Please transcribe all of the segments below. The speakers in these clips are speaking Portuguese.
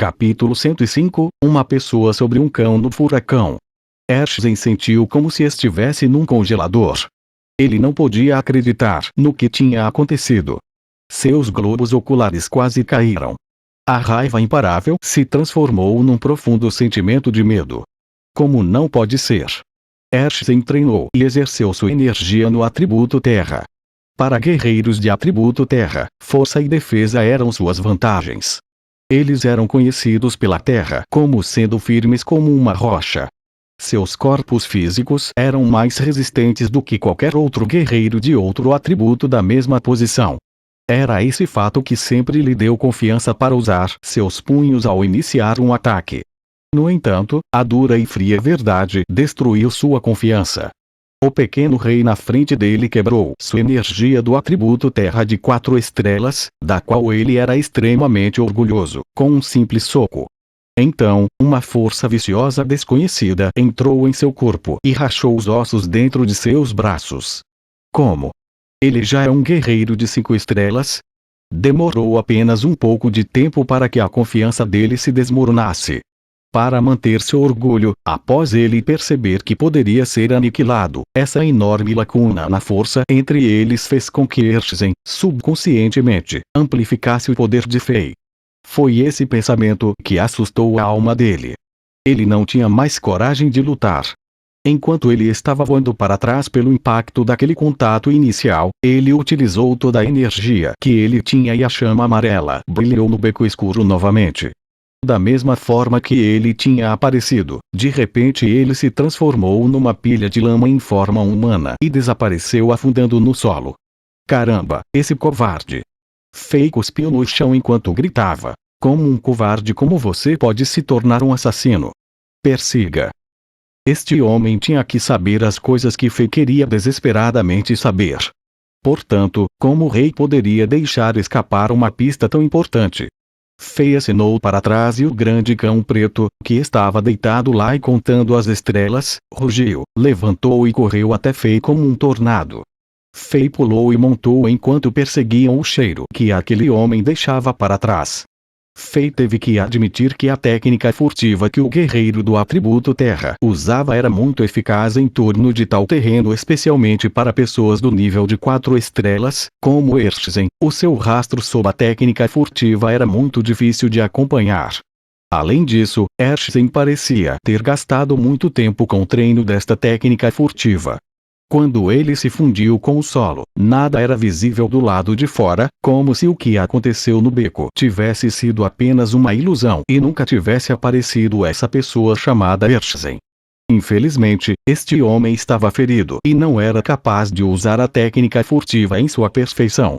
Capítulo 105 – Uma pessoa sobre um cão no furacão. Erskine sentiu como se estivesse num congelador. Ele não podia acreditar no que tinha acontecido. Seus globos oculares quase caíram. A raiva imparável se transformou num profundo sentimento de medo. Como não pode ser? Erskine treinou e exerceu sua energia no atributo terra. Para guerreiros de atributo terra, força e defesa eram suas vantagens. Eles eram conhecidos pela terra como sendo firmes como uma rocha. Seus corpos físicos eram mais resistentes do que qualquer outro guerreiro de outro atributo da mesma posição. Era esse fato que sempre lhe deu confiança para usar seus punhos ao iniciar um ataque. No entanto, a dura e fria verdade destruiu sua confiança. O pequeno rei na frente dele quebrou sua energia do atributo terra de 4 estrelas, da qual ele era extremamente orgulhoso, com um simples soco. Então, uma força viciosa desconhecida entrou em seu corpo e rachou os ossos dentro de seus braços. Como? Ele já é um guerreiro de 5 estrelas? Demorou apenas um pouco de tempo para que a confiança dele se desmoronasse. Para manter seu orgulho, após ele perceber que poderia ser aniquilado, essa enorme lacuna na força entre eles fez com que Erskine, subconscientemente, amplificasse o poder de Fei. Foi esse pensamento que assustou a alma dele. Ele não tinha mais coragem de lutar. Enquanto ele estava voando para trás pelo impacto daquele contato inicial, ele utilizou toda a energia que ele tinha e a chama amarela brilhou no beco escuro novamente. Da mesma forma que ele tinha aparecido, de repente ele se transformou numa pilha de lama em forma humana e desapareceu afundando no solo. Caramba, esse covarde! Fei cuspiu no chão enquanto gritava. Como um covarde como você pode se tornar um assassino? Persiga. Este homem tinha que saber as coisas que Fei queria desesperadamente saber. Portanto, como o rei poderia deixar escapar uma pista tão importante? Fei acenou para trás e o grande cão preto, que estava deitado lá e contando as estrelas, rugiu, levantou e correu até Fei como um tornado. Fei pulou e montou enquanto perseguiam o cheiro que aquele homem deixava para trás. Fei teve que admitir que a técnica furtiva que o guerreiro do atributo terra usava era muito eficaz em torno de tal terreno, especialmente para pessoas do nível de 4 estrelas, como Erskine. O seu rastro sob a técnica furtiva era muito difícil de acompanhar. Além disso, Erskine parecia ter gastado muito tempo com o treino desta técnica furtiva. Quando ele se fundiu com o solo, nada era visível do lado de fora, como se o que aconteceu no beco tivesse sido apenas uma ilusão e nunca tivesse aparecido essa pessoa chamada Erskine. Infelizmente, este homem estava ferido e não era capaz de usar a técnica furtiva em sua perfeição.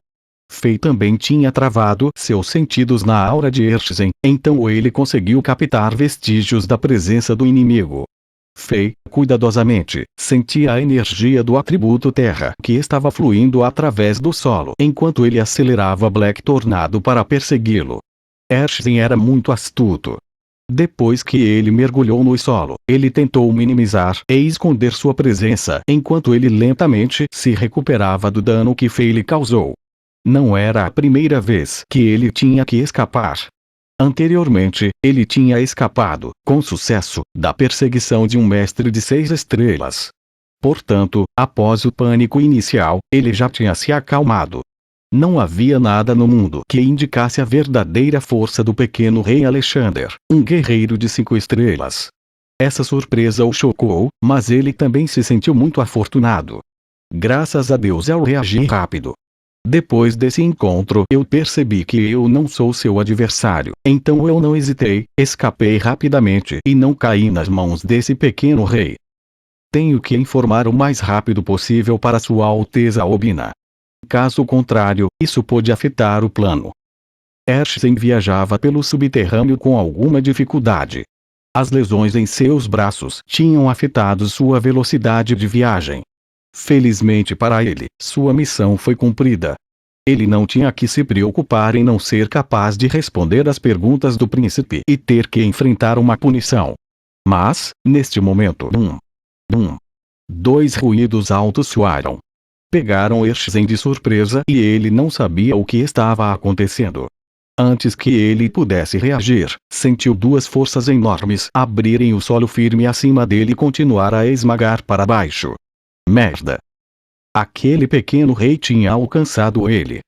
Fei também tinha travado seus sentidos na aura de Erskine, então ele conseguiu captar vestígios da presença do inimigo. Fei, cuidadosamente, sentia a energia do atributo terra que estava fluindo através do solo enquanto ele acelerava Black Tornado para persegui-lo. Erskine era muito astuto. Depois que ele mergulhou no solo, ele tentou minimizar e esconder sua presença enquanto ele lentamente se recuperava do dano que Fei lhe causou. Não era a primeira vez que ele tinha que escapar. Anteriormente, ele tinha escapado, com sucesso, da perseguição de um mestre de 6 estrelas. Portanto, após o pânico inicial, ele já tinha se acalmado. Não havia nada no mundo que indicasse a verdadeira força do pequeno rei Alexander, um guerreiro de 5 estrelas. Essa surpresa o chocou, mas ele também se sentiu muito afortunado. Graças a Deus eu reagi rápido. Depois desse encontro eu percebi que eu não sou seu adversário, então eu não hesitei, escapei rapidamente e não caí nas mãos desse pequeno rei. Tenho que informar o mais rápido possível para Sua Alteza Obina. Caso contrário, isso pode afetar o plano. Erskine viajava pelo subterrâneo com alguma dificuldade. As lesões em seus braços tinham afetado sua velocidade de viagem. Felizmente para ele, sua missão foi cumprida. Ele não tinha que se preocupar em não ser capaz de responder às perguntas do príncipe e ter que enfrentar uma punição. Mas, neste momento, dois ruídos altos soaram. Pegaram Erskine de surpresa e ele não sabia o que estava acontecendo. Antes que ele pudesse reagir, sentiu duas forças enormes abrirem o solo firme acima dele e continuar a esmagar para baixo. Merda! Aquele pequeno rei tinha alcançado ele.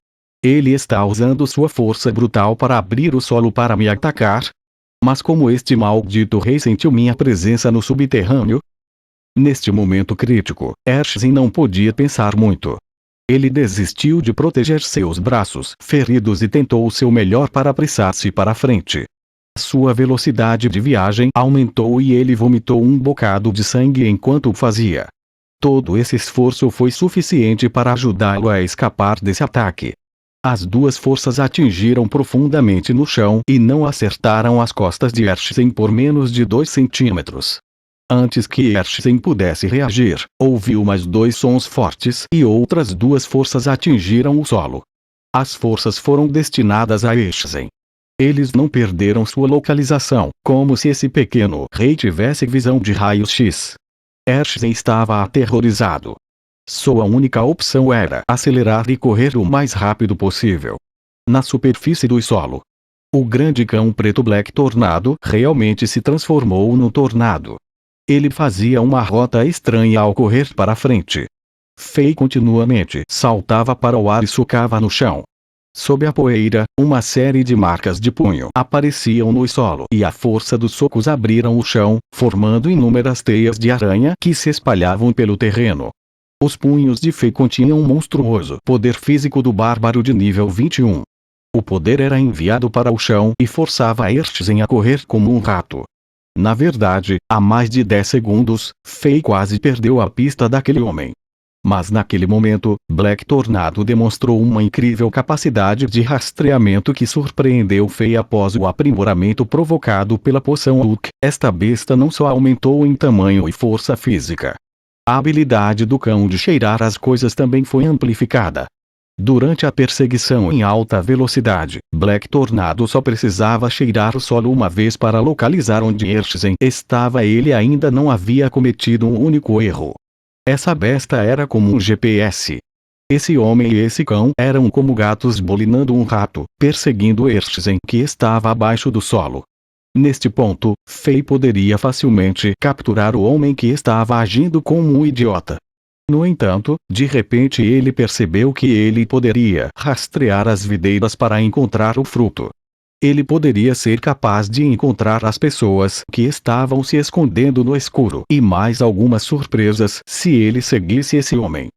Ele está usando sua força brutal para abrir o solo para me atacar? Mas como este maldito rei sentiu minha presença no subterrâneo? Neste momento crítico, Erskine não podia pensar muito. Ele desistiu de proteger seus braços feridos e tentou o seu melhor para apressar-se para frente. Sua velocidade de viagem aumentou e ele vomitou um bocado de sangue enquanto o fazia. Todo esse esforço foi suficiente para ajudá-lo a escapar desse ataque. As duas forças atingiram profundamente no chão e não acertaram as costas de Erskine por menos de 2 centímetros. Antes que Erskine pudesse reagir, ouviu mais 2 sons fortes e outras 2 forças atingiram o solo. As forças foram destinadas a Erskine. Eles não perderam sua localização, como se esse pequeno rei tivesse visão de raios-x. Erskine estava aterrorizado. Sua única opção era acelerar e correr o mais rápido possível. Na superfície do solo, o grande cão preto Black Tornado realmente se transformou num tornado. Ele fazia uma rota estranha ao correr para frente. Faye continuamente saltava para o ar e socava no chão. Sob a poeira, uma série de marcas de punho apareciam no solo e a força dos socos abriram o chão, formando inúmeras teias de aranha que se espalhavam pelo terreno. Os punhos de Faye continham um monstruoso poder físico do bárbaro de nível 21. O poder era enviado para o chão e forçava Erskine a correr como um rato. Na verdade, há mais de 10 segundos, Faye quase perdeu a pista daquele homem. Mas naquele momento, Black Tornado demonstrou uma incrível capacidade de rastreamento que surpreendeu Faye após o aprimoramento provocado pela poção Hulk. Esta besta não só aumentou em tamanho e força física. A habilidade do cão de cheirar as coisas também foi amplificada. Durante a perseguição em alta velocidade, Black Tornado só precisava cheirar o solo uma vez para localizar onde Erskine estava. Ele ainda não havia cometido um único erro. Essa besta era como um GPS. Esse homem e esse cão eram como gatos bolinando um rato, perseguindo Erskine que estava abaixo do solo. Neste ponto, Faye poderia facilmente capturar o homem que estava agindo como um idiota. No entanto, de repente ele percebeu que ele poderia rastrear as videiras para encontrar o fruto. Ele poderia ser capaz de encontrar as pessoas que estavam se escondendo no escuro e mais algumas surpresas se ele seguisse esse homem.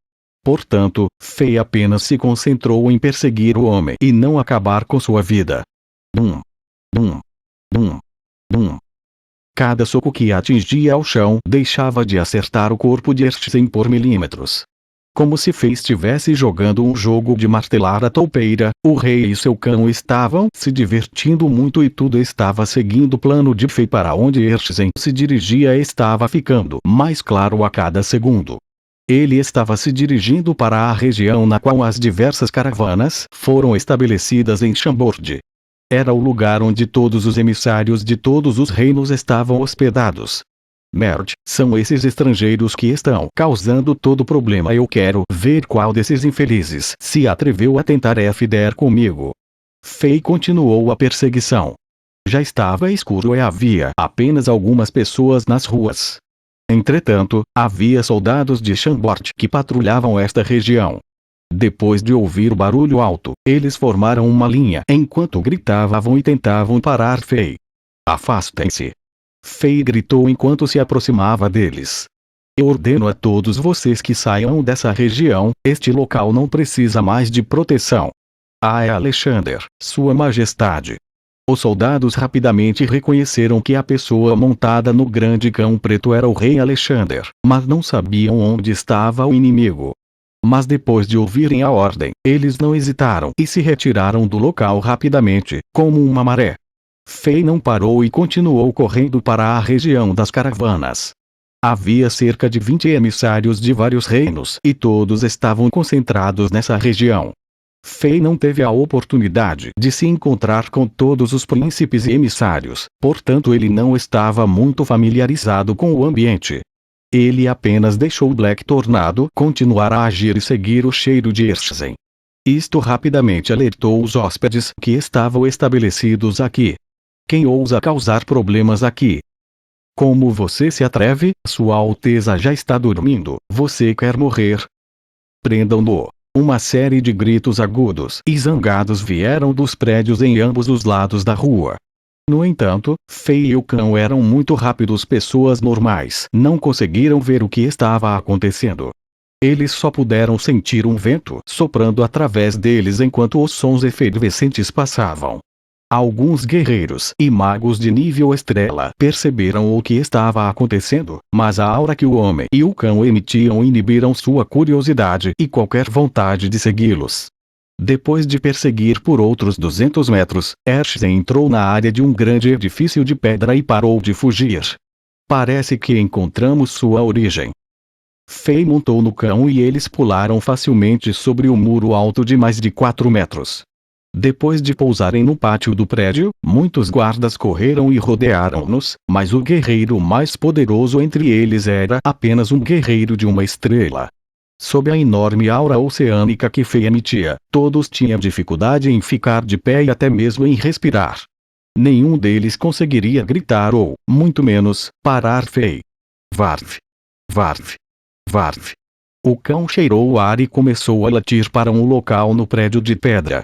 Portanto, Faye apenas se concentrou em perseguir o homem e não acabar com sua vida. Bum! Bum! Bum! Bum! Cada soco que atingia ao chão deixava de acertar o corpo de Erskine por milímetros. Como se Faye estivesse jogando um jogo de martelar a toupeira, o rei e seu cão estavam se divertindo muito e tudo estava seguindo o plano de Faye. Para onde Erskine se dirigia estava ficando mais claro a cada segundo. Ele estava se dirigindo para a região na qual as diversas caravanas foram estabelecidas em Chambord. Era o lugar onde todos os emissários de todos os reinos estavam hospedados. Merde, são esses estrangeiros que estão causando todo o problema. Eu quero ver qual desses infelizes se atreveu a tentar FDR comigo. Faye continuou a perseguição. Já estava escuro e havia apenas algumas pessoas nas ruas. Entretanto, havia soldados de Chambord que patrulhavam esta região. Depois de ouvir o barulho alto, eles formaram uma linha enquanto gritavam e tentavam parar Faye. Afastem-se! Faye gritou enquanto se aproximava deles. Eu ordeno a todos vocês que saiam dessa região, este local não precisa mais de proteção. É Alexander, Sua Majestade. Os soldados rapidamente reconheceram que a pessoa montada no grande cão preto era o rei Alexander, mas não sabiam onde estava o inimigo. Mas depois de ouvirem a ordem, eles não hesitaram e se retiraram do local rapidamente, como uma maré. Faye não parou e continuou correndo para a região das caravanas. Havia cerca de 20 emissários de vários reinos e todos estavam concentrados nessa região. Faye não teve a oportunidade de se encontrar com todos os príncipes e emissários, portanto ele não estava muito familiarizado com o ambiente. Ele apenas deixou Black Tornado continuar a agir e seguir o cheiro de Erskine. Isto rapidamente alertou os hóspedes que estavam estabelecidos aqui. Quem ousa causar problemas aqui? Como você se atreve? Sua Alteza já está dormindo. Você quer morrer? Prendam-no. Uma série de gritos agudos e zangados vieram dos prédios em ambos os lados da rua. No entanto, Fei e o cão eram muito rápidos. Pessoas normais não conseguiram ver o que estava acontecendo. Eles só puderam sentir um vento soprando através deles enquanto os sons efervescentes passavam. Alguns guerreiros e magos de nível estrela perceberam o que estava acontecendo, mas a aura que o homem e o cão emitiam inibiram sua curiosidade e qualquer vontade de segui-los. Depois de perseguir por outros 200 metros, Erskine entrou na área de um grande edifício de pedra e parou de fugir. Parece que encontramos sua origem. Fei montou no cão e eles pularam facilmente sobre o muro alto de mais de 4 metros. Depois de pousarem no pátio do prédio, muitos guardas correram e rodearam-nos, mas o guerreiro mais poderoso entre eles era apenas um guerreiro de uma estrela. Sob a enorme aura oceânica que Fei emitia, todos tinham dificuldade em ficar de pé e até mesmo em respirar. Nenhum deles conseguiria gritar ou, muito menos, parar Fei. Varf! Varf! Varf! O cão cheirou o ar e começou a latir para um local no prédio de pedra.